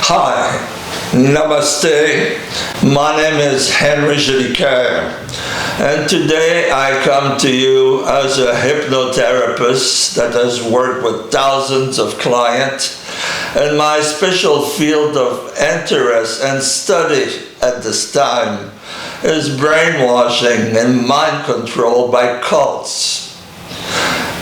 Hi, Namaste. My name is Henry Jolicoeur, and today I come to you as a hypnotherapist that has worked with thousands of clients, and my special field of interest and study at this time is brainwashing and mind control by cults.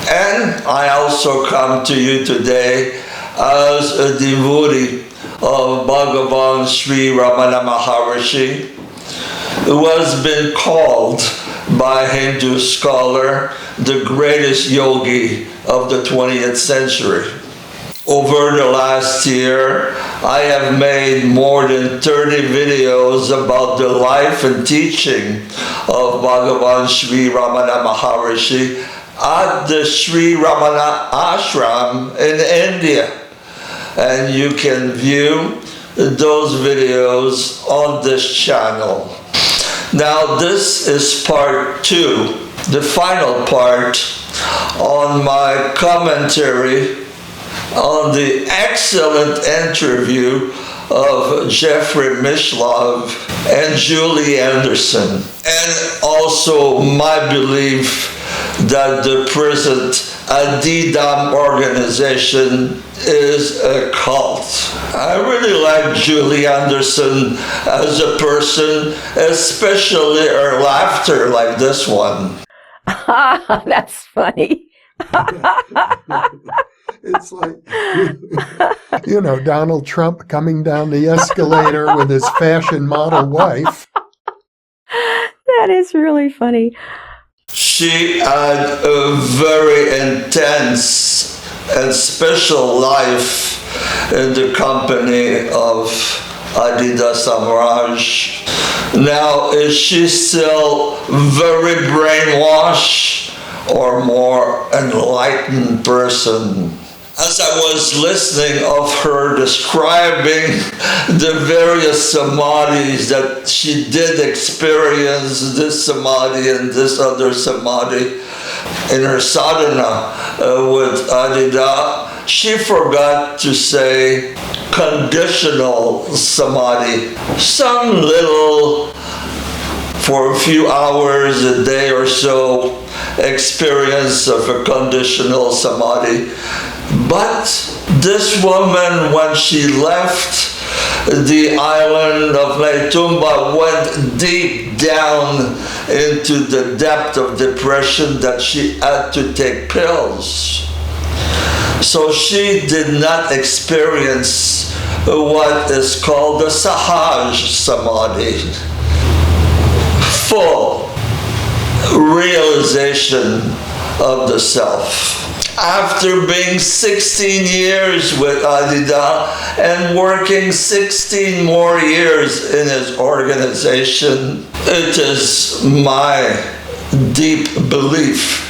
And I also come to you today as a devotee of Bhagavan Sri Ramana Maharshi, who has been called by Hindu scholar the greatest yogi of the 20th century. Over the last year, I have made more than 30 videos about the life and teaching of Bhagavan Sri Ramana Maharshi at the Sri Ramana Ashram in India. And you can view those videos on this channel. Now this is part 2, the final part on my commentary on the excellent interview of Jeffrey Mishlove and Julie Anderson, and also my belief that the present Adidam organization is a cult. I really like Julie Anderson as a person, especially her laughter like this one. That's funny. It's like, Donald Trump coming down the escalator with his fashion model wife. That is really funny. She had a very intense and special life in the company of Adidam Samraj. Now, is she still very brainwashed or more enlightened person? As I was listening of her describing the various samadhis that she did experience, this samadhi and this other samadhi, in her sadhana with Adidam, she forgot to say conditional samadhi. Some little, for a few hours, a day or so, experience of a conditional samadhi. But this woman, when she left the island of Naitumba, went deep down into the depth of depression that she had to take pills. So she did not experience what is called the Sahaj Samadhi, full realization of the self. After being 16 years with Adidam and working 16 more years in his organization, it is my deep belief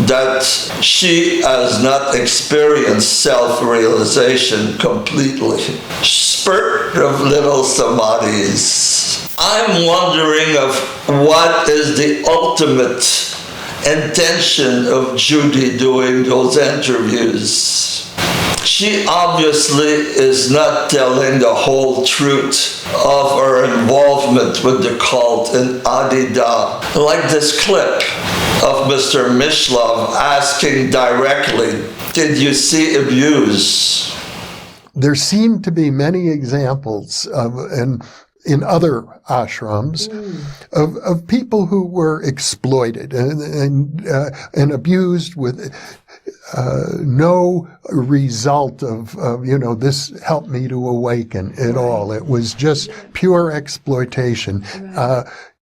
that she has not experienced self-realization completely. Spurt of little samadhis. I'm wondering of what is the ultimate intention of Judy doing those interviews. She obviously is not telling the whole truth of her involvement with the cult in Adidam. Like this clip of Mr. Mishlove asking directly, did you see abuse? There seem to be many examples of, in other ashrams of people who were exploited and abused with no result of this helped me to awaken at all. It was just pure exploitation.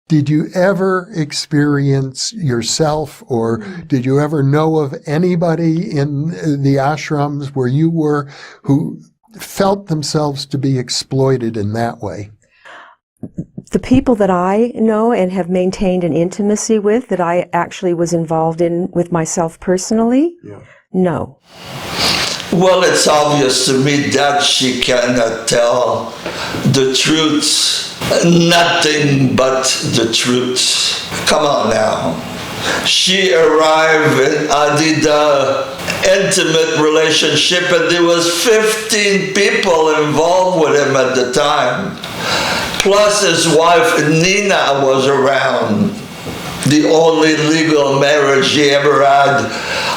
Did you ever experience yourself, or did you ever know of anybody in the ashrams where you were who felt themselves to be exploited in that way? The people that I know and have maintained an intimacy with, that I actually was involved in with myself personally, no. Well, it's obvious to me that she cannot tell the truth, nothing but the truth. Come on now. she arrived in Adidam intimate relationship, and there was 15 people involved with him at the time. Plus his wife Nina was around. The only legal marriage he ever had.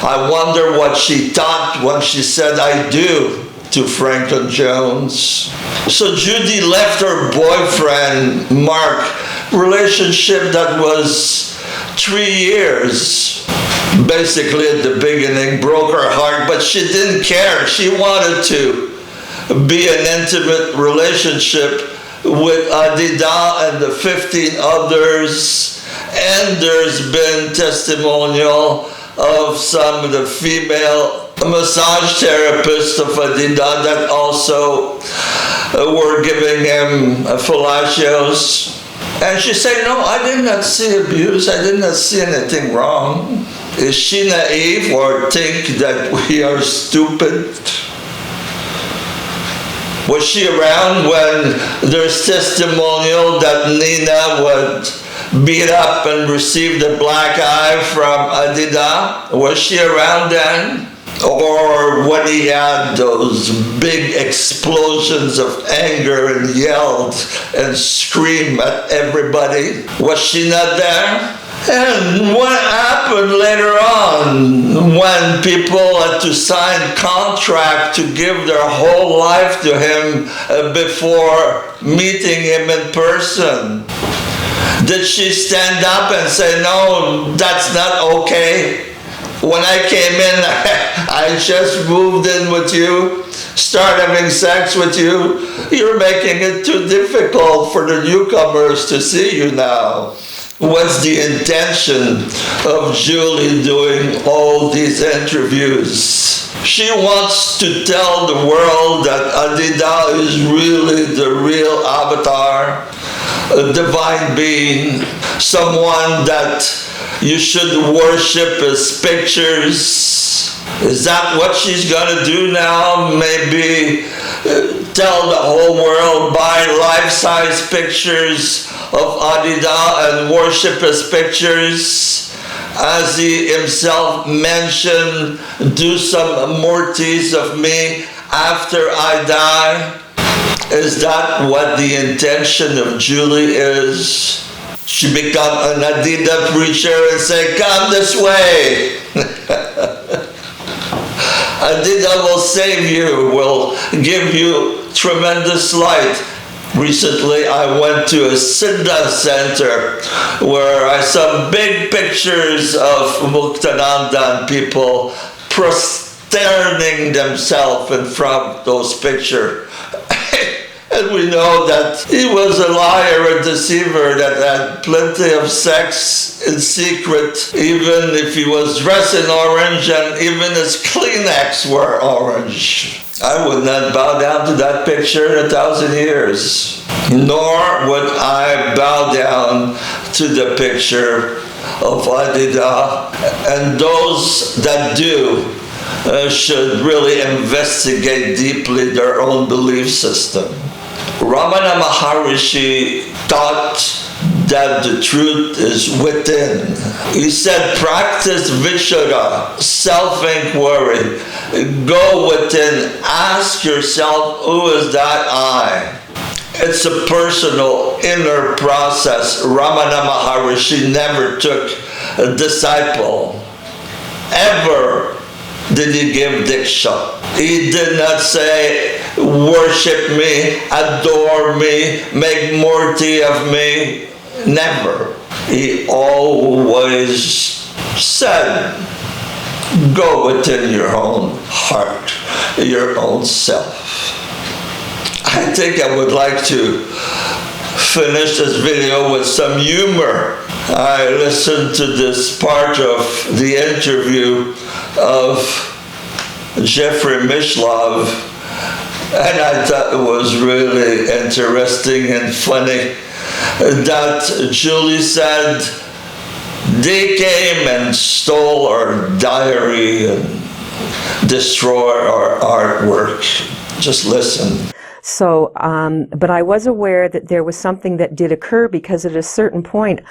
I wonder what she thought when she said "I do" to Franklin Jones. So Judy left her boyfriend, Mark, relationship that was 3 years. Basically at the beginning, broke her heart, but she didn't care. She wanted to be an intimate relationship with Adidam and the 15 others. And there's been testimonial of some of the female massage therapists of Adidam that also were giving him fellatio. And she said, "No, I did not see abuse. I did not see anything wrong." Is she naive or think that we are stupid? Was she around when there's testimonial that Nina would beat up and receive the black eye from Adidam? Was she around then? Or when he had those big explosions of anger and yelled and screamed at everybody? Was she not there? And what happened later on when people had to sign contract to give their whole life to him before meeting him in person? Did she stand up and say, "No, that's not okay"? When I came in, I just moved in with you, start having sex with you. You're making it too difficult for the newcomers to see you now. What's the intention of Julie doing all these interviews? She wants to tell the world that Adidam is really the real avatar, a divine being, someone that you should worship his pictures. Is that what she's gonna do now? Maybe tell the whole world, buy life-size pictures of Adidam and worship his pictures? As he himself mentioned, do some murtis of me after I die. Is that what the intention of Julie is? She become an Adidam preacher and say, "Come this way." Adidam will save you, will give you tremendous light. Recently, I went to a SIDDHA center where I saw big pictures of Muktananda and people prostrating themselves in front of those pictures. And we know that he was a liar, a deceiver that had plenty of sex in secret, even if he was dressed in orange and even his Kleenex were orange. I would not bow down to that picture in 1,000 years. Nor would I bow down to the picture of Adidam. And those that do should really investigate deeply their own belief system. Ramana Maharshi taught that the truth is within. He said, practice vichara, self-inquiry. Go within, ask yourself, who is that I? It's a personal inner process. Ramana Maharshi never took a disciple. Ever did he give diksha. He did not say, worship me, adore me, make murti of me. Never. He always said, go within your own heart, your own self. I think I would like to finish this video with some humor. I listened to this part of the interview of Jeffrey Mishlove, and I thought it was really interesting and funny that Julie said they came and stole our diary and destroyed our artwork. Just listen. So, but I was aware that there was something that did occur, because at a certain point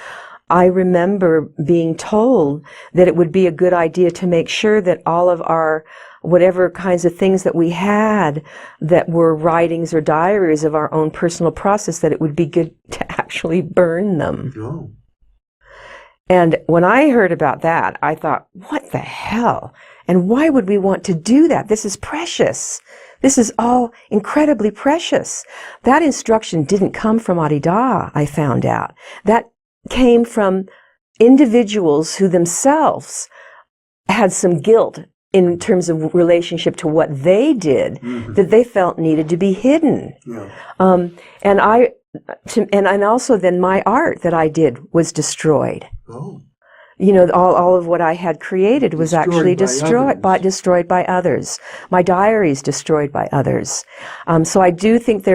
I remember being told that it would be a good idea to make sure that all of our whatever kinds of things that we had that were writings or diaries of our own personal process, that it would be good to actually burn them. Oh. And when I heard about that, I thought, what the hell? And why would we want to do that? This is precious. This is all incredibly precious. That instruction didn't come from Adidam, I found out. That came from individuals who themselves had some guilt in terms of relationship to what they did, that they felt needed to be hidden. Yeah. And also then my art that I did was destroyed. Oh. You know, all of what I had created was actually destroyed by others. My diaries destroyed by others. So I do think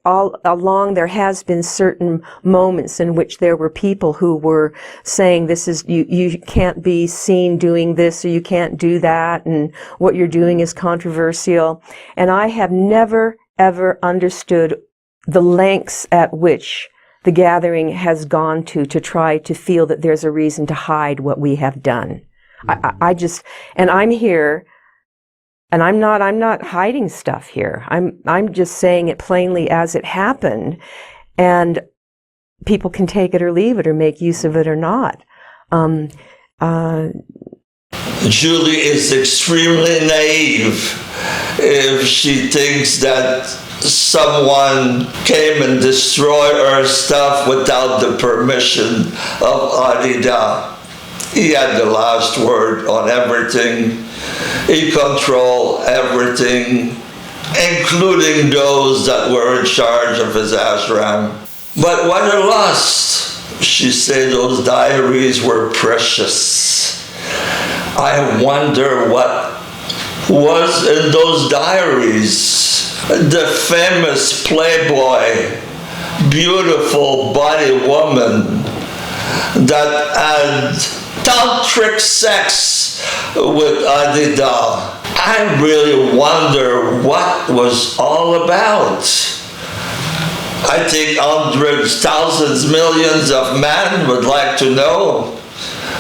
all along there has been certain moments in which there were people who were saying, this is, you can't be seen doing this, or you can't do that, and what you're doing is controversial. And I have never, ever understood the lengths at which the gathering has gone to try to feel that there's a reason to hide what we have done. And I'm here, and I'm not hiding stuff here. I'm just saying it plainly as it happened, and people can take it or leave it or make use of it or not. Julie is extremely naive if she thinks that someone came and destroyed her stuff without the permission of Adidam. He had the last word on everything. He controlled everything, including those that were in charge of his ashram. But what a loss! She said those diaries were precious. I wonder what was in those diaries. The famous Playboy, beautiful body woman that had Tantric Sex with Adidam. I really wonder what was all about. I think hundreds, thousands, millions of men would like to know,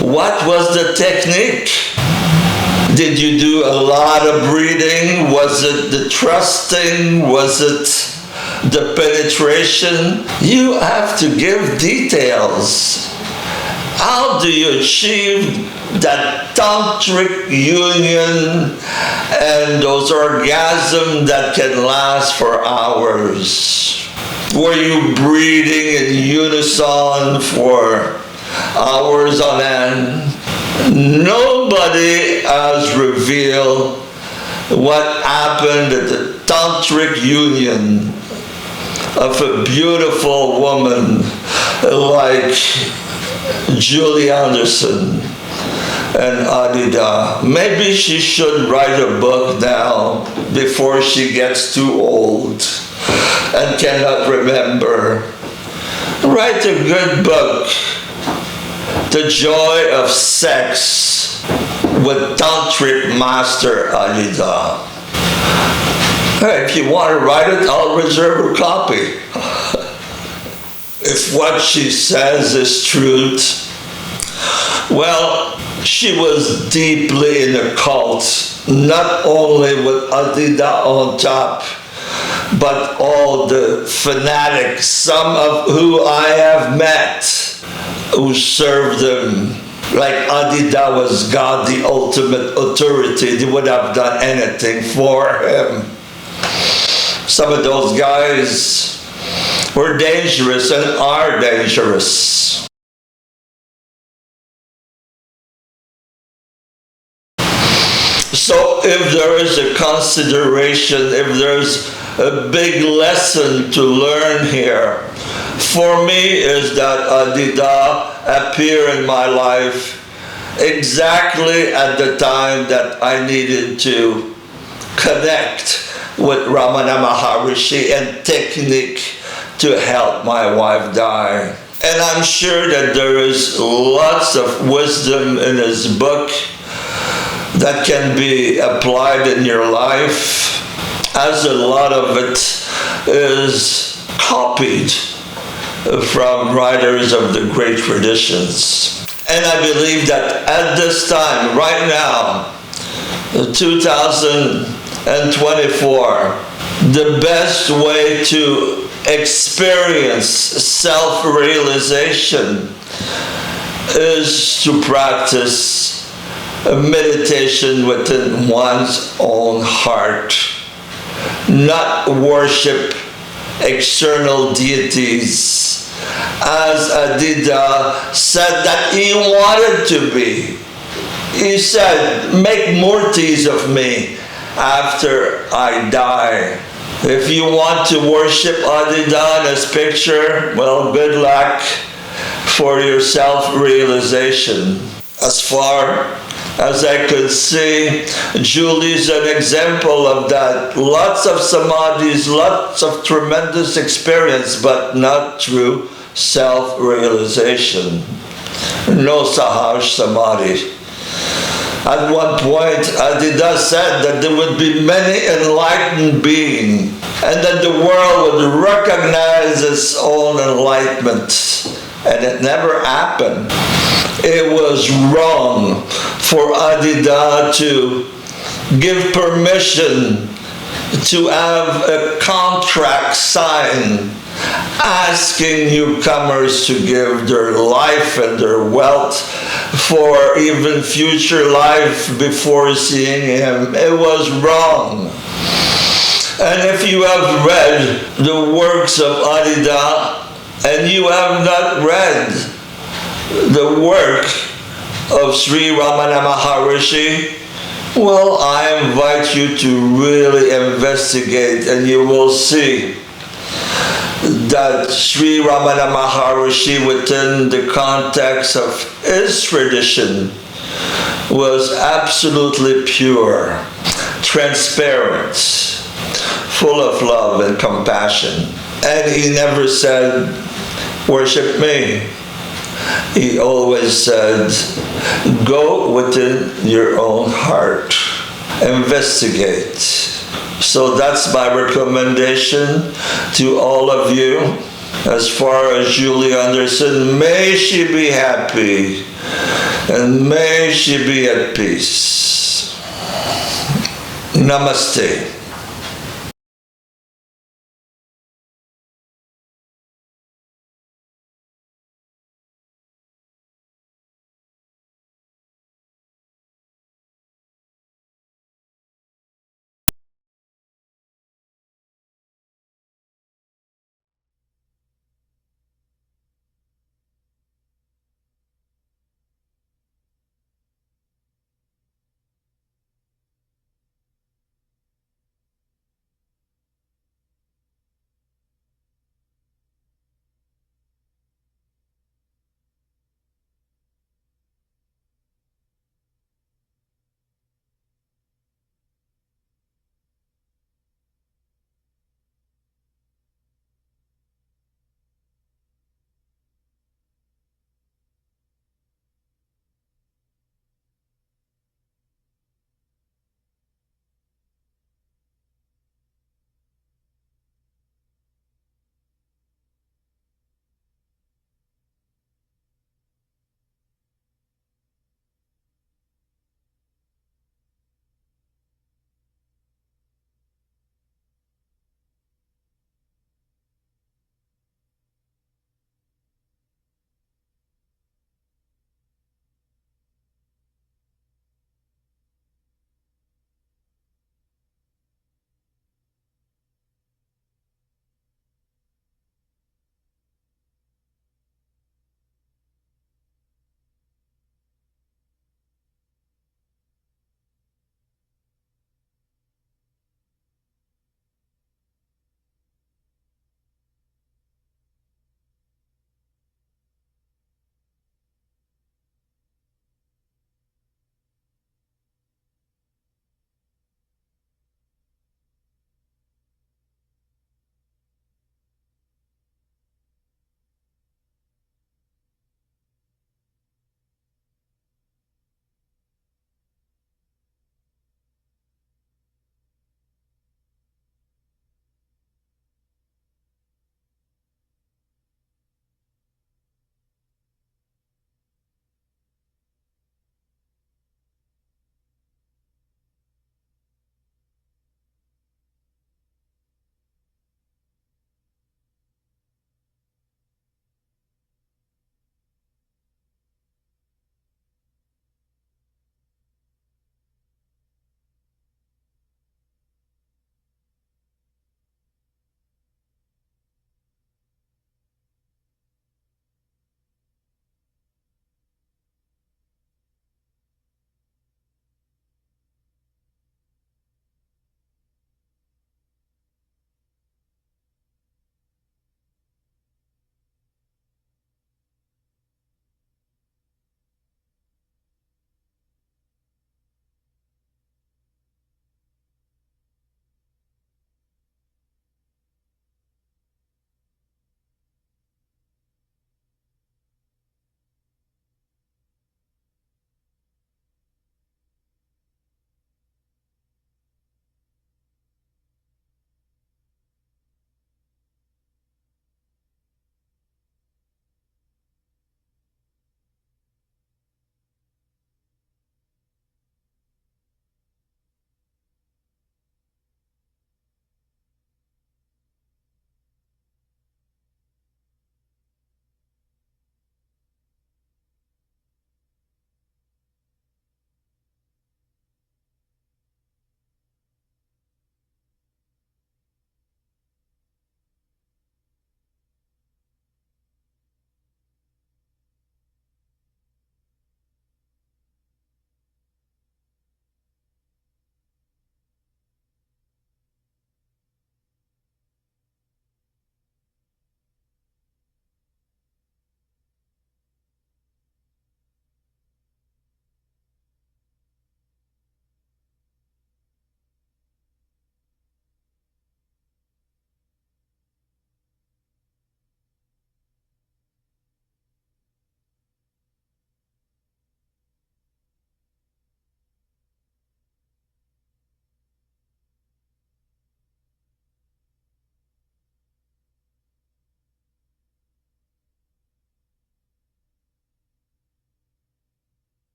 what was the technique? Did you do a lot of breathing? Was it the trusting? Was it the penetration? You have to give details. How do you achieve that tantric union and those orgasms that can last for hours? Were you breathing in unison for hours on end? Nobody has revealed what happened at the tantric union of a beautiful woman like Julie Anderson and Adidam. Maybe she should write a book now before she gets too old and cannot remember. Write a good book. The Joy of Sex with Tantric Master Adidam. Hey, if you want to write it, I'll reserve a copy. If what she says is truth, well, she was deeply in a cult, not only with Adidam on top, but all the fanatics, some of who I have met, who served them like Adidam was God, the ultimate authority. They would have done anything for him. Some of those guys were dangerous and are dangerous. So if there is a consideration, if there's a big lesson to learn here, for me is that Adidam appeared in my life exactly at the time that I needed to connect with Ramana Maharshi and technique to help my wife die. And I'm sure that there is lots of wisdom in his book that can be applied in your life, as a lot of it is copied from writers of the great traditions. And I believe that at this time, right now, 2024, the best way to experience self-realization is to practice a meditation within one's own heart, not worship external deities, as Adidam said that he wanted to be. He said, make murtis of me after I die. If you want to worship Adidam in his picture, well, good luck for your self-realization. As far as I could see, Julie's an example of that. Lots of samadhis, lots of tremendous experience, but not true self-realization. No sahaj samadhi. At one point, Adidam said that there would be many enlightened beings, and that the world would recognize its own enlightenment. And it never happened. It was wrong for Adidam to give permission to have a contract signed asking newcomers to give their life and their wealth for even future life before seeing him. It was wrong. And if you have read the works of Adidam and you have not read the work of Sri Ramana Maharshi, well, I invite you to really investigate, and you will see that Sri Ramana Maharshi, within the context of his tradition, was absolutely pure, transparent, full of love and compassion. And he never said, worship me. He always said, go within your own heart, investigate. So that's my recommendation to all of you. As far as Julie Anderson, may she be happy and may she be at peace. Namaste.